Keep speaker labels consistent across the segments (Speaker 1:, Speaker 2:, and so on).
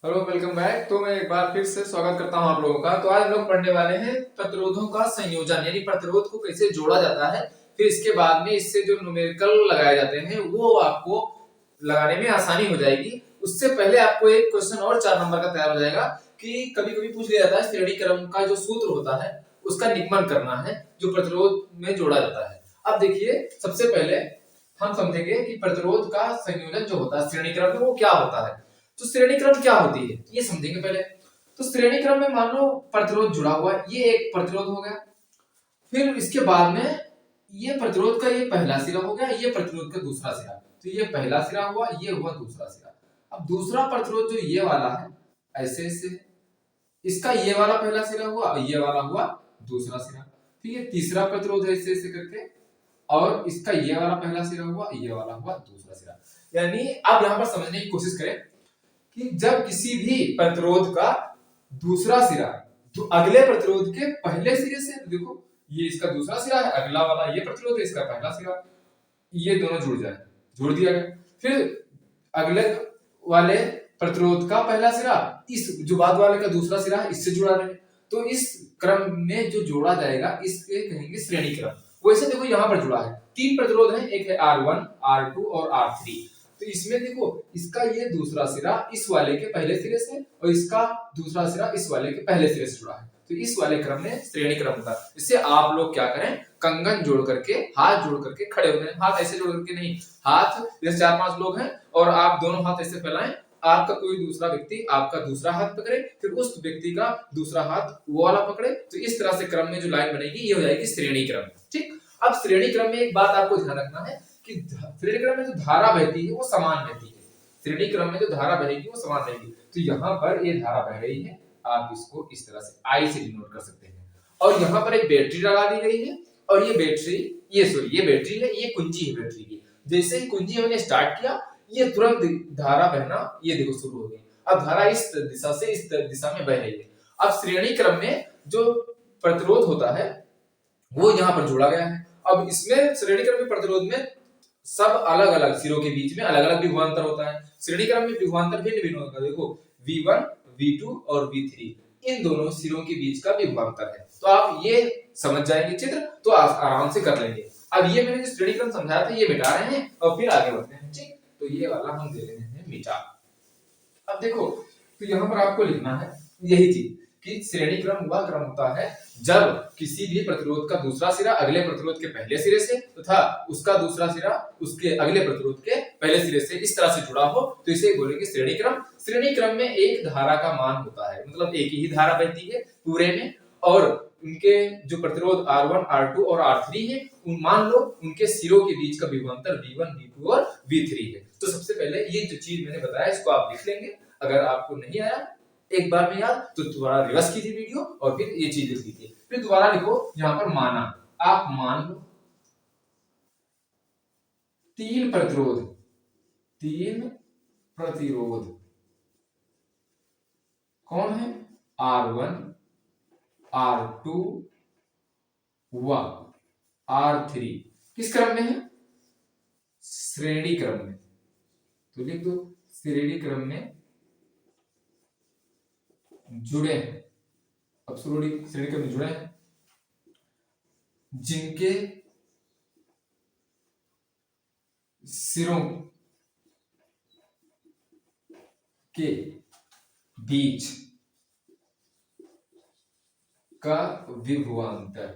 Speaker 1: Hello, welcome back. तो मैं एक बार फिर से स्वागत करता हूं आप लोगों का। तो आज हम लोग पढ़ने वाले हैं प्रतिरोधों का संयोजन, यानी प्रतिरोध को कैसे जोड़ा जाता है। फिर इसके बाद में इससे जो न्यूमेरिकल लगाए जाते हैं वो आपको लगाने में आसानी हो जाएगी। उससे पहले आपको एक क्वेश्चन और 4 नंबर का तैयार हो जाएगा कि कभी कभी पूछ लिया जाता है श्रेणी क्रम का जो सूत्र होता है उसका निगमन करना है जो प्रतिरोध में जोड़ा जाता है। अब देखिए, सबसे पहले हम समझेंगे कि प्रतिरोध का संयोजन जो होता है श्रेणी क्रम में वो क्या होता है। तो श्रेणी क्रम क्या होती है ये समझेंगे पहले। तो श्रेणी क्रम में मान लो प्रतिरोध जुड़ा हुआ है, ये एक प्रतिरोध हो गया। फिर इसके बाद में ये प्रतिरोध का ये पहला सिरा हो गया, ये प्रतिरोध का दूसरा सिरा। तो ये पहला सिरा हुआ, ये हुआ दूसरा सिरा। अब दूसरा प्रतिरोध जो ये वाला है ऐसे ऐसे, इसका ये वाला पहला सिरा हुआ और ये वाला हुआ दूसरा सिरा। फिर ये तीसरा प्रतिरोध है ऐसे ऐसे करके, और इसका ये वाला पहला सिरा हुआ, ये वाला हुआ दूसरा सिरा। यानी अब यहां पर समझने की कोशिश करें कि जब किसी भी प्रतिरोध का दूसरा सिरा तो अगले प्रतिरोध के पहले सिरे से, देखो ये इसका दूसरा सिरा है, अगला वाला ये प्रतिरोध है, इसका पहला सिरा, ये दोनों जुड़ जाए, जोड़ दिया गया। फिर अगले वाले प्रतिरोध का पहला सिरा इस जो बाद वाले का दूसरा सिरा है इससे जुड़ा रहे। तो इस क्रम में जो जोड़ा जाएगा इसके कहेंगे श्रेणी क्रम। वैसे देखो यहाँ पर जुड़ा है, 3 प्रतिरोध है, एक है R1, R2 और R3। तो इसमें देखो इसका ये दूसरा सिरा इस वाले के पहले सिरे से और इसका दूसरा सिरा इस वाले के पहले सिरे से जुड़ा है। तो इस वाले क्रम में श्रेणी क्रम होता है। इससे आप लोग क्या करें, कंगन जोड़ करके, हाथ जोड़ करके खड़े हो जाएं। हाथ ऐसे जोड़ करके नहीं, हाथ जैसे 4-5 लोग हैं और आप दोनों हाथ ऐसे फैलाएं, आपका कोई दूसरा व्यक्ति आपका दूसरा हाथ पकड़े, फिर उस व्यक्ति का दूसरा हाथ वो वाला पकड़े। तो इस तरह से क्रम में जो लाइन बनेगी ये हो जाएगी श्रेणी क्रम। ठीक। अब श्रेणी क्रम में एक बात आपको ध्यान रखना है कि श्रेणी क्रम में जो धारा बहती है वो समान बहती है। श्रेणी क्रम में जो धारा बहेगी वो समान रहेगी। तो यहाँ पर ये धारा बह रही है, आप इसको इस तरह से आई से डिनोट कर सकते हैं। और यहाँ पर एक बैटरी लगा दी गई है और ये बैटरी, ये बैटरी है, ये कुंजी है बैटरी की। जैसे ही कुंजी हमने स्टार्ट किया ये तुरंत धारा बहना ये देखो शुरू हो गई। अब धारा इस दिशा से इस दिशा में बह रही है। अब श्रेणी क्रम में जो प्रतिरोध होता है वो यहाँ पर जोड़ा गया है। अब इसमें श्रेणी क्रम में प्रतिरोध में सब अलग अलग सिरों के बीच में अलग अलग विभवांतर होता है। श्रेणी क्रम में विभवांतर भिन्न भिन्न होगा। देखो V1, V2 और V3 इन दोनों सिरों के बीच का विभवांतर है। तो आप ये समझ जाएंगे चित्र तो आप आराम से कर लेंगे। अब ये मैंने जो श्रेणी क्रम समझाया था ये मिटा रहे हैं और फिर आगे बढ़ते हैं। ठीक, तो ये वाला हम दे रहे हैं मिटा। अब देखो, तो यहाँ पर आपको लिखना है यही चीज कि श्रेणी क्रम वह क्रम होता है जब किसी भी प्रतिरोध का दूसरा सिरा अगले प्रतिरोध के पहले सिरे से तथा उसका दूसरा सिरा उसके अगले प्रतिरोध के पहले सिरे से इस तरह से जुड़ा हो, तो इसे बोलेंगे श्रेणी क्रम। श्रेणी क्रम में एक धारा का मान होता है, मतलब एक ही धारा बहती है पूरे में, और उनके जो प्रतिरोध R1, R2 और R3 है, मान लो उनके सिरों के बीच का विभवांतर V1, V2 और V3 है। तो सबसे पहले ये जो चीज मैंने बताया इसको आप लिख लेंगे। अगर आपको नहीं आया एक बार में याद तो दोबारा रिवर्स कीजिए वीडियो और फिर ये चीज लिख लीजिए। फिर दोबारा लिखो यहाँ पर माना, आप मान लो 3 प्रतिरोध, 3 प्रतिरोध कौन है, R1, R2 व R3 किस क्रम में है, श्रेणी क्रम में। तो लिख दो श्रेणी क्रम में जुड़े हैं। अब श्रेणी क्रम में जुड़े हैं जिनके सिरों के बीच का विभवांतर,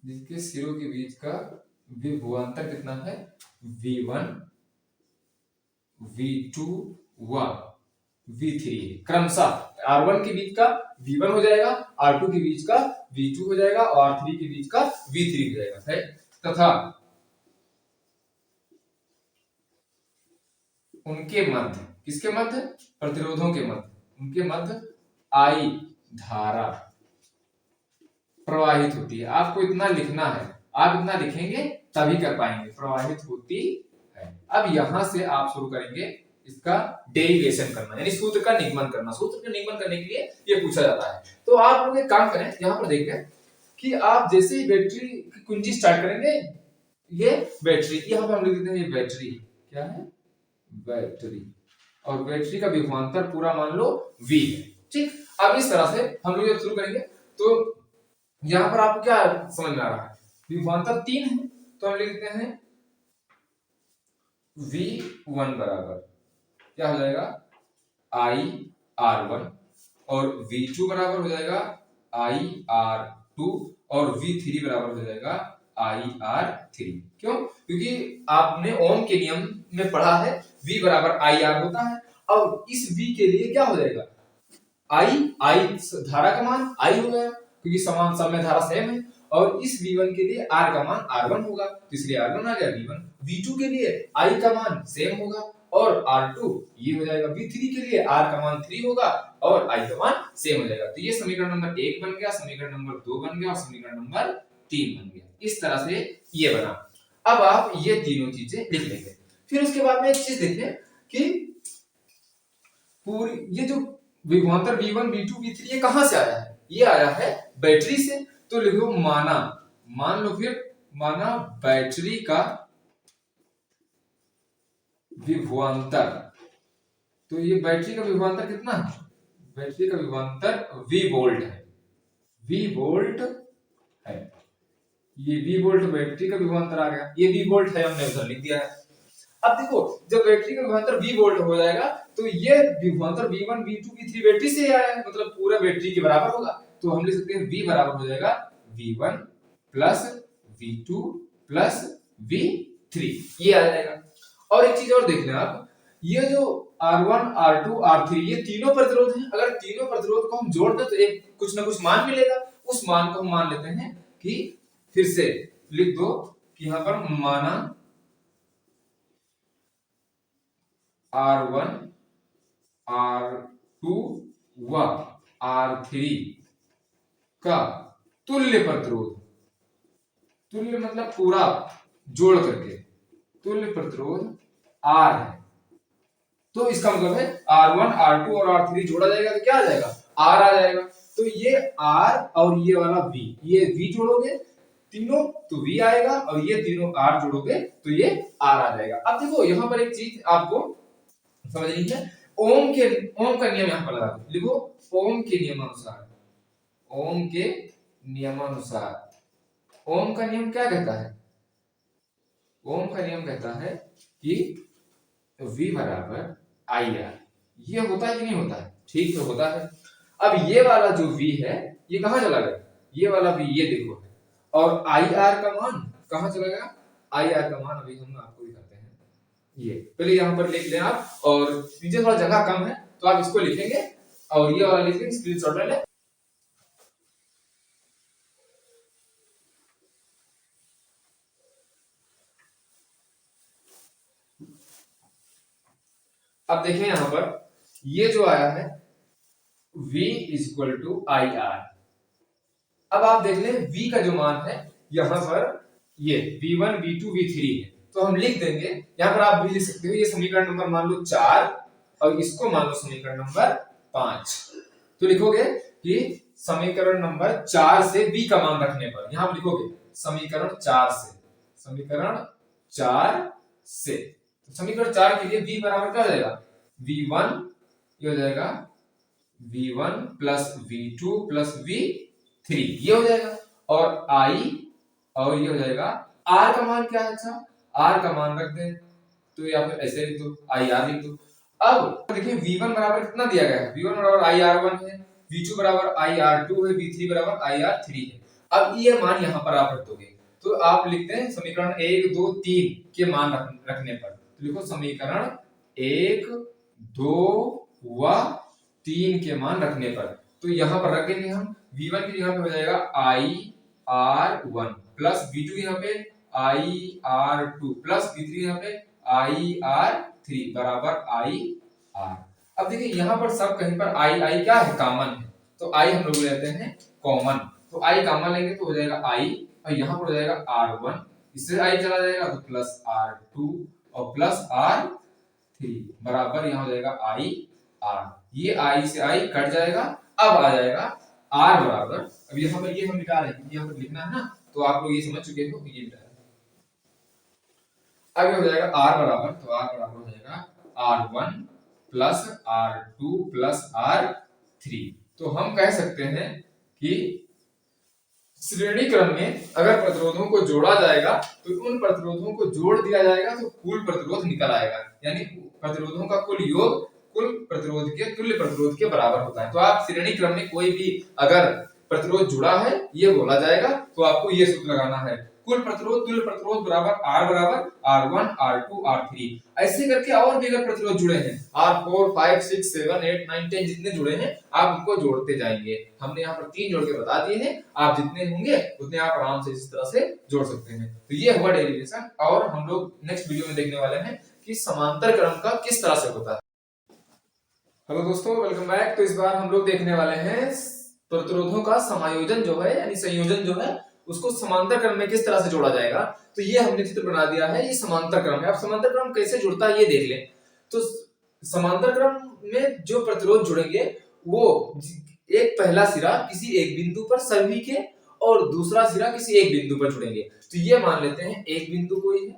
Speaker 1: जिसके सिरों के बीच का विभवांतर कितना है, V1, V2 व V3 क्रमशः। R1 के बीच का V1 हो जाएगा, R2 के बीच का V2 हो जाएगा और R3 के बीच का V3 हो जाएगा है। तथा उनके मध्य, किसके मध्य, प्रतिरोधों के मध्य, उनके मध्य I धारा प्रवाहित होती है। आपको इतना लिखना है, आप इतना लिखेंगे तभी कर पाएंगे, प्रवाहित होती है। अब यहां से आप शुरू करेंगे इसका डेरिवेशन करना, यानी सूत्र का निगमन करना। सूत्र का निगमन करने के लिए ये पूछा जाता है। तो आप लोग एक काम करें, यहां पर देखें कि आप जैसे ही बैटरी की कुंजी स्टार्ट करेंगे, ये बैटरी, यहां पर हम लिख देते हैं ये बैटरी, क्या है, बैटरी। और बैटरी का विभवांतर पूरा मान लो V है। ठीक, अब इस तरह से हम लोग जब शुरू करेंगे तो यहाँ पर आपको क्या समझ में आ रहा है, विभवांतर 3 है तो हम लिखते हैं V1 बराबर क्या हो जाएगा IR1 और V2 बराबर हो जाएगा IR2 और V3 बराबर हो जाएगा IR3। क्यों? क्योंकि आपने ओम के नियम में पढ़ा है V बराबर IR होता है और इस V के लिए क्या हो जाएगा I धारा का मान I हो गया क्योंकि समान सब में धारा सेम है और इस V1 के लिए R का मान R1 होगा तो इसलिए R1 आ गया V1। V2 के लिए I का मान सेम होगा और R2 ये हो जाएगा। V3 के लिए R का मान 3 होगा और I का मान सेम हो जाएगा। तो ये समीकरण नंबर 1 बन गया, समीकरण नंबर 2 बन गया और समीकरण नंबर 3 बन गया। इस तरह से ये बना। अब आप ये तीनों चीजें लिख लेंगे। फिर उसके बाद में एक चीज देखें कि पूरी ये जो विभवांतर V1 V2 V3 ये कहां से आया है, ये आया है बैटरी से। तो लिखो माना, मान लो फिर माना बैटरी का विभवांतर, तो ये बैटरी का विभवांतर कितना है, बैटरी का विभवांतर V वोल्ट है, V वोल्ट है, ये V वोल्ट बैटरी का विभवांतर आ गया, ये V वोल्ट है हमने उधर लिख दिया है। अब देखो जब बैटरी का विभवांतर V वोल्ट हो जाएगा तो ये विभवांतर V1 V2 V3 बैटरी से आया है मतलब पूरा बैटरी के बराबर होगा। तो हम लिख सकते हैं V बराबर हो जाएगा V1 plus V2 plus V3 ये आ जाएगा। और एक चीज और देख लें आप, ये जो R1 R2 R3 ये तीनों प्रतिरोध हैं, अगर तीनों प्रतिरोध को हम जोड़ दें तो एक कुछ ना कुछ मान मिलेगा। उस मान को हम मान लेते हैं कि फिर से लिख दो कि यहां पर माना R1 R2 व R3 का तुल्य प्रतिरोध, तुल्य मतलब पूरा जोड़ करके तुल्य प्रतिरोध R है। तो इसका मतलब है R1 R2 और R3 जोड़ा जाएगा तो क्या आ जाएगा R आ जाएगा। तो ये R और ये वाला V, ये V जोड़ोगे तीनों तो V आएगा और ये तीनों R जोड़ोगे तो ये R आ जाएगा। अब देखो यहाँ पर एक चीज आपको समझनी है, ओम का नियम यहाँ पर लगा दो, लिखो ओम के नियमानुसार, ओम के नियमानुसार ओम का नियम क्या कहता है, ओम का नियम कहता है कि V बराबर IR, ये होता है कि नहीं होता है, ठीक तो होता है। अब ये वाला जो V है ये कहां चला गया, ये वाला V ये देखो है और IR का मान कहां चला गया, IR का मान अभी हम आपको दिखाते हैं। ये पहले यहां पर लिख लें आप और नीचे थोड़ा जगह कम है तो आप इसको लिखेंगे और ये वाला लिख लेंगे, स्क्रीनशॉट ले लें। अब देखें यहां पर ये जो आया है V इक्वल टू IR। अब आप देख लें V का जो मान है यहां पर ये V1 V2 V3 है तो हम लिख देंगे, यहां पर आप भी लिख सकते हो, ये समीकरण नंबर मान लो 4 और इसको मान लो समीकरण नंबर 5। तो लिखोगे कि समीकरण नंबर 4 से V का मान रखने पर, यहां पर लिखोगे समीकरण 4 से, समीकरण 4 से, तो समीकरण 4 के लिए V बराबर क्या हो जाएगा V1 ये हो जाएगा V1 plus V2 plus V3 ये हो जाएगा और I और ये हो जाएगा R का मान क्या है, अच्छा R का मान रख दें तो या फिर ऐसे लिख दो IR लिख दो। अब देखिए V1 बराबर कितना दिया गया है, V1 बराबर IR1 है, V2 बराबर IR2 है, V3 बराबर IR3 है। अब ये मान यहाँ पर आप रख दोगे तो आप लिखते हैं समीकरण 1 2 3 के मान रखने पर, तो लिखो समीकरण 1 2 व 3 के मान रखने पर, तो यहाँ पर रखेंगे हम V1 की जगह पे हो जाएगा IR1 प्लस V2 यहाँ पे IR2 प्लस V3 यहाँ पे IR3 बराबर IR। अब देखिए यहाँ पर सब कहीं पर I क्या है कॉमन है तो I हम लोग लेते हैं कॉमन, तो I कॉमन लेंगे तो हो जाएगा I और यहाँ पर हो जाएगा R1, इससे I चला जाएगा तो प्लस R2 और प्लस R3 बराबर यहाँ हो जाएगा IR, ये I से I कट जाएगा। अब आ जाएगा R बराबर, अब यहाँ पर ये हम मिटा रहे हैं, यहाँ पर लिखना है ना तो आप लोग ये समझ चुके हो ये मिटा रहे हैं। अब ये हो जाएगा R बराबर, तो R बराबर हो जाएगा R1 plus R2 plus R3। तो हम कह सकते हैं कि श्रेणी क्रम में अगर प्रतिरोधों को जोड़ा जाएगा तो उन प्रतिरोधों को जोड़ दिया जाएगा तो कुल प्रतिरोध निकल आएगा, यानी प्रतिरोधों का कुल योग कुल प्रतिरोध के तुल्य प्रतिरोध के बराबर होता है। तो आप श्रेणी क्रम में कोई भी अगर प्रतिरोध जुड़ा है ये बोला जाएगा, तो आपको ये सूत्र लगाना है, कुल प्रतिरोध तुल्य प्रतिरोध बराबर R1 R2 R3। ऐसे करके और भी अगर प्रतिरोध जुड़े हैं R4 5 6 7 8 9 10 जितने जुड़े हैं आप उनको जोड़ते जाएंगे। हमने यहाँ पर 3 जोड़ के बता दिए हैं, आप जितने होंगे उतने आप आराम से इस तरह से जोड़ सकते हैं। तो ये हुआ डेरिवेशन, और हम लोग नेक्स्ट वीडियो में देखने वाले हैं कि समांतर क्रम का किस तरह से होता है। हेलो दोस्तों, वेलकम बैक। तो इस बार हम लोग देखने वाले हैं प्रतिरोधों का समायोजन जो है यानी संयोजन जो है उसको समांतर क्रम में किस तरह से जोड़ा जाएगा। तो ये हमने चित्र बना दिया है, ये समांतर क्रम है। अब समांतर क्रम कैसे जुड़ता है ये देख लें। तो समांतर क्रम में जो प्रतिरोध जुड़ेंगे वो एक पहला सिरा किसी एक बिंदु पर सभी के और दूसरा सिरा किसी एक बिंदु पर जुड़ेंगे। तो ये मान लेते हैं एक बिंदु कोई है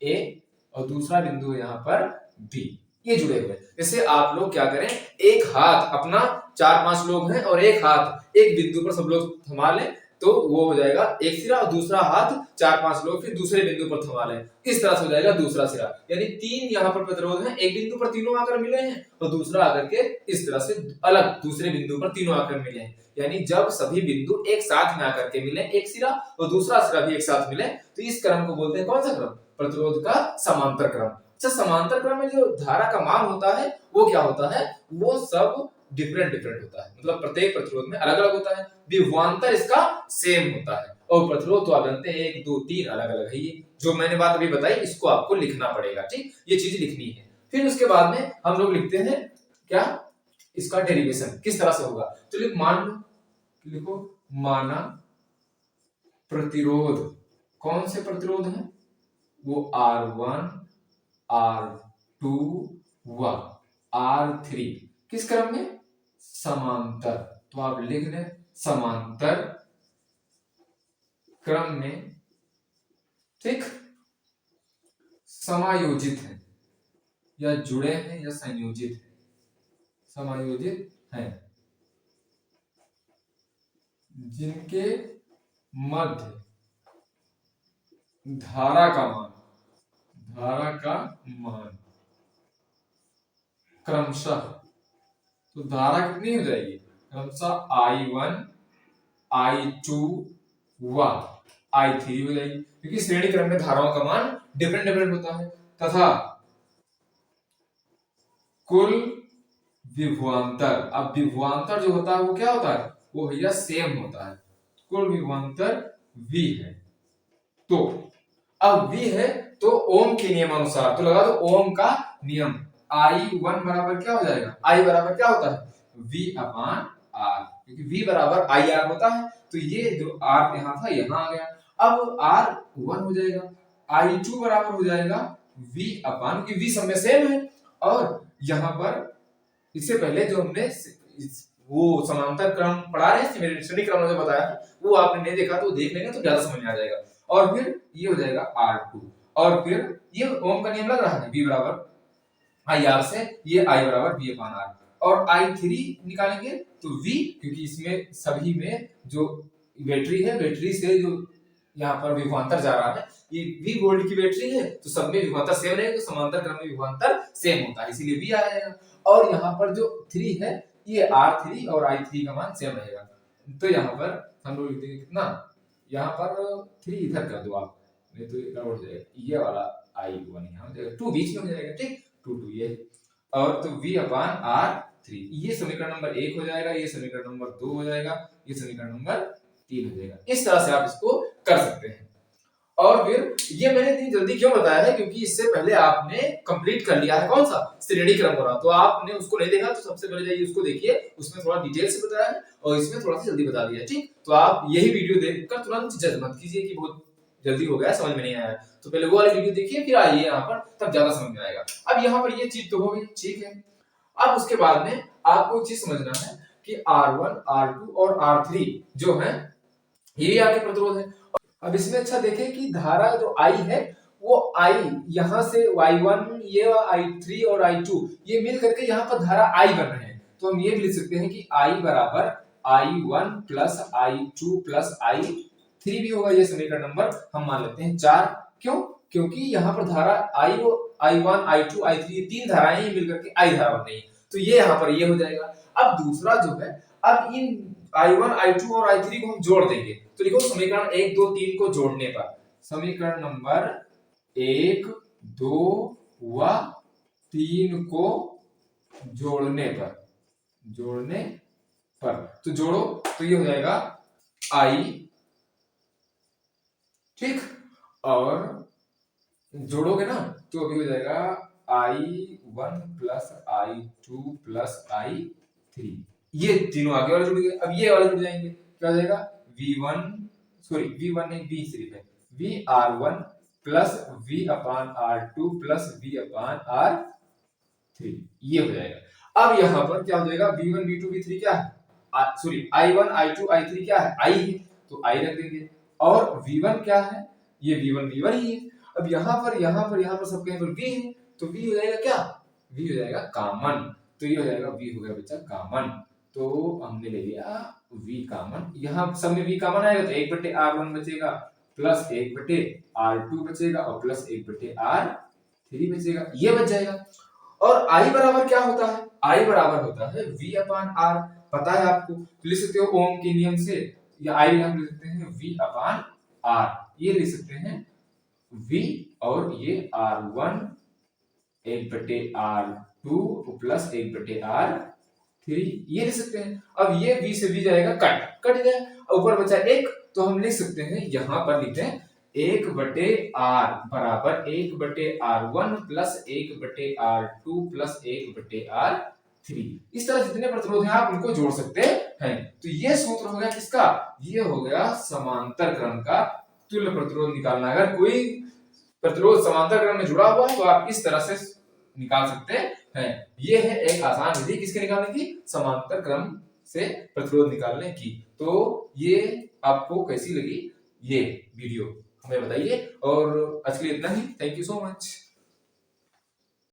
Speaker 1: ए और दूसरा बिंदु यहाँ पर बी, ये जुड़े हुए। जैसे आप लोग क्या करें, एक हाथ अपना 4-5 लोग हैं और एक हाथ एक बिंदु पर सब लोग थमा लें तो वो हो जाएगा एक सिरा, और दूसरा हाथ 4-5 लोग फिर दूसरे बिंदु पर थमा लें, इस तरह से हो जाएगा दूसरा सिरा। यानी 3 यहाँ पर प्रतिरोध हैं, एक बिंदु पर तीनों आकर मिले हैं और दूसरा आकर के इस तरह से अलग दूसरे बिंदु पर तीनों आकर मिले हैं। यानी जब सभी बिंदु एक साथ में आकर के मिले, एक सिरा और दूसरा सिरा भी एक साथ मिले, तो इस क्रम को बोलते हैं कौन सा क्रम? प्रतिरोध का समांतर क्रम। अच्छा, समांतर क्रम में जो धारा का मान होता है वो क्या होता है? वो सब डिफरेंट होता है, मतलब प्रत्येक प्रतिरोध में अलग अलग होता है। विभवांतर इसका सेम होता है, और प्रतिरोध तो आप जानते हैं 1 2 3 अलग अलग है। ये जो मैंने बात अभी बताई इसको आपको लिखना पड़ेगा, ठीक, ये चीज लिखनी है। फिर उसके बाद में हम लोग लिखते हैं क्या, इसका डेरिवेशन किस तरह से होगा। तो लिखो माना प्रतिरोध, कौन से प्रतिरोध है वो R1 R2 व R3 किस क्रम में? समांतर। तो आप लिख लें समांतर क्रम में, ठीक, समायोजित है या जुड़े हैं या संयोजित है, समायोजित हैं, जिनके मध्य धारा का मान क्रमशः, तो धारा कितनी हो जाएगी? क्रमशः I1 I2 व I3 हो जाएगी, क्योंकि श्रेणी क्रम में धाराओं का मान डिफरेंट होता है। तथा कुल विभवांतर, अब विभवांतर जो होता है वो क्या होता है? वो भैया सेम होता है। कुल विभवांतर V है, तो अब V है तो ओम के नियम अनुसार तो लगा दो ओम का नियम, I1 बराबर क्या हो जाएगा? I बराबर क्या होता है? V अपान R, क्योंकि V बराबर IR होता है, तो ये जो R यहाँ था यहाँ आ गया। अब R1 हो जाएगा, I2 बराबर हो जाएगा V अपान, क्योंकि V सब में सेम है, और यहाँ पर इससे पहले जो हमने वो समांतर क्रम पढ़ा रहे हैं, श्रेणी क्रम जो बताया वो आपने नहीं देखा तो देख लेंगे तो ज्यादा समझ में आ जाएगा। और फिर ये हो जाएगा R2, और फिर ये ओम का नियम लग रहा है V बराबर IR से, ये I बराबर V अपान R, और I3 निकालेंगे तो V, क्योंकि इसमें सभी में जो बैटरी है, बैटरी से जो यहाँ पर विभवांतर जा रहा है, ये V वोल्ट की बैटरी है, तो सब में विभवांतर सेम रहेगा, तो समांतर क्रम में विभवांतर सेम होता है, इसीलिए V आएगा। और यहाँ पर जो 3 है ये R3 और I3 का मान सेम रहेगा, तो यहाँ पर हम लोग लिख देंगे कितना, यहाँ पर 3 इधर कर दो आप, नहीं तो ये हो जाएगा, ये वाला I1 यहाँ हो जाएगा, 2 बीच में हो जाएगा, ठीक, 2 2 ये, और तो V अपान R3, ये समीकरण नंबर 1 हो जाएगा, ये समीकरण नंबर 2 हो जाएगा, ये समीकरण नंबर 3 हो जाएगा। इस तरह से आप इसको कर सकते हैं। और फिर ये मैंने इतनी जल्दी क्यों बताया है, क्योंकि इससे पहले आपने कंप्लीट कर लिया है कौन सा, श्रेणी क्रम हो रहा, तो आपने उसको नहीं देखा तो सबसे पहले जाइए उसको देखिए, उसमें थोड़ा डिटेल से बताया है और इसमें थोड़ा सा जल्दी बता दिया है, ठीक। तो आप यही वीडियो देखकर तुरंत जज मत कीजिए कि बहुत जल्दी हो गया, समझ में नहीं आया, तो पहले वो वाली वीडियो देखिए फिर आइए यहाँ पर, तब ज्यादा समझ में आएगा। अब यहाँ पर ये चीज तो हो गई, ठीक है। अब उसके बाद में आपको एक चीज समझना है कि R1 R2 और R3 जो है ये आपके प्रतिरोध है। अब इसमें अच्छा देखें कि धारा जो I है वो I यहाँ से I1 ये I3 और I2 ये मिल करके यहाँ पर धारा I बन रहे हैं, तो हम ये भी लिख सकते हैं कि I बराबर I1 plus I2 plus I3 भी होगा। ये समीकरण नंबर हम मान लेते हैं 4। क्यों? क्योंकि यहाँ पर धारा I1 I2 I3 ये तीन धाराएं ही मिल करके I धारा बन रही है, तो ये यहाँ पर ये हो जाएगा। अब दूसरा जो है, अब इन I1 I2 और I3 को हम जोड़ देंगे, तो लिखो समीकरण 1 2 3 को जोड़ने पर, समीकरण नंबर 1 2 व 3 को जोड़ने पर तो जोड़ो, तो ये हो जाएगा I, ठीक, और जोड़ोगे ना तो अभी हो जाएगा I1 plus I2 plus I3, ये तीनों आगे वाले जुड़ गए। अब ये वाले जुड़ जाएंगे, क्या हो जाएगा V1 नहीं V सिर्फ है VR1 प्लस V अपान R2 प्लस V अपान R3, ये हो जाएगा। अब यहाँ पर क्या हो जाएगा V1 V2 V3 क्या है, I1 I2 I3 क्या है, I है, तो I रख देंगे, और V1 क्या है, ये V1 ही है। अब यहाँ पर सब कहीं पर V है, तो V हो जाएगा क्या, V हो जाएगा कॉमन, तो ये हो जाएगा V हो गया बच्चा कॉमन, तो हमने ले लिया V कॉमन। यहाँ सब में V कॉमन आएगा तो 1/R1 बचेगा प्लस 1/R2 बचेगा और प्लस 1/R3 बचेगा, ये बच जाएगा। और I बराबर क्या होता है, I बराबर होता है V अपान R, पता है आपको, लिख सकते हो ओम के नियम से, या I हम लिख सकते हैं V अपान R, ये लिख सकते हैं V और ये R1 1/R2 प्लस 1/R3, ये लिख सकते हैं। अब ये V से V जाएगा कट गया, ऊपर बचा 1, तो हम लिख सकते हैं, यहां पर लिखते हैं 1/R बराबर 1/R1 plus 1/R2 plus 1/R3। इस तरह जितने प्रतिरोध हैं आप उनको जोड़ सकते हैं। तो ये सूत्र हो गया किसका, ये हो गया समांतर क्रम का तुल्य प्रतिरोध निकालना। अगर कोई प्रतिरोध समांतर क्रम में जुड़ा हुआ है तो आप इस तरह से निकाल सकते हैं। ये है एक आसान विधि किसके निकालने की, समांतर क्रम से प्रतिरोध निकालने की। तो ये आपको कैसी लगी ये वीडियो हमें बताइए, और आज के लिए इतना ही। Thank you so much.